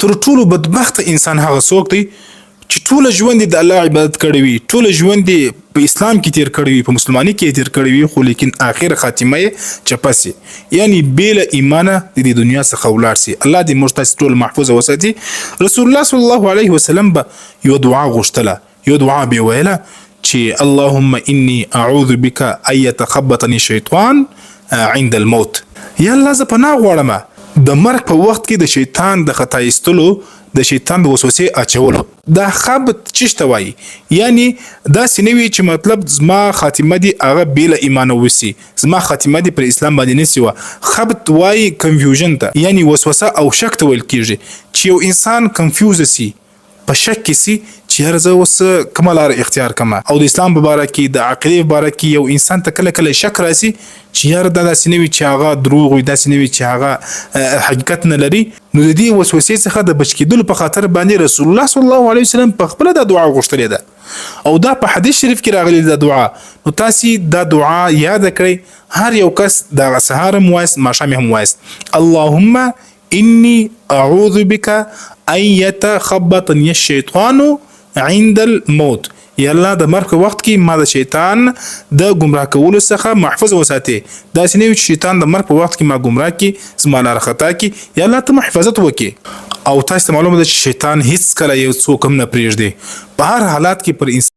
تر ټولو بدبخته انسان هغه څوک دی چې ټوله ژوند د الله عبادت کړی وي، ټوله ژوند په اسلام کې تیر کړی وي، په مسلمانۍ کې تیر کړی وي، خو لیکن آخر خاتمه یې چپه سي، یعنی بې له ایمانه د دې دنیا څخه ولاړ سي. الله دې موږ تاسې ټول محفوظ وساتي. رسول الله صلی الله علیه وسلم به یو دعا غوښتله، یو دعا به ویله چې اللهم انی اعوذ بک ان یتخبطني الشیطان عند الموت. یا الله زه پناه غواړم د مرګ په وخت کې د شیطان د خطا ایستلو، د شیطان د وسوسې اچولو. دا خبط چشته وایي، یعنی داسې نه وي چې مطلب زما خاتمه دي هغه بې له ایمانه وسي، زما خاتمه دي پر اسلام باندې نسي وه. خبط وایي کنفیوژن ته، یعنی وسوسه او شک ته ویل کېږي چې یو انسان کنفیوز سي، په شک کې سي چې یاره زه اوس کومه لاره اختیار کړم. او د اسلام په باره کې، د عقیدې په باره کې یو انسان ته کله کله شک راسي چې یاره دا داسې نه وي چې هغه دروغ وي، داسې نه وي چې هغه حقیقت نه لري. نو د دې وسوسې څخه د بچ کېدلو په خاطر باندې رسول الله صلی الله علیه وسلم په خپله دا دعا غوښتلې ده، او دا په حدیث شریف کې راغلې ده دعا. نو تاسې دا دعا یاد کړئ، هر یو کس دغه سهار هم وایست، ماښام هم وایست. اللهم انی اعوذ بک ان یتخبطني الشیطان عند الموت. یا الله د مرګ په وخت کې ما د شیطان د ګمراه کولو څخه محفوظ وساتي. داسې نه وي چې شیطان د مرګ په وخت کې ما ګمراه کړي، زما لاره خطا کړي. یا الله ته محفظت وکړي. او تاسو ته معلومه ده چې شیطان هیڅ کله یو څوک هم نه پرېږدي، په هر حالات کې پر انسان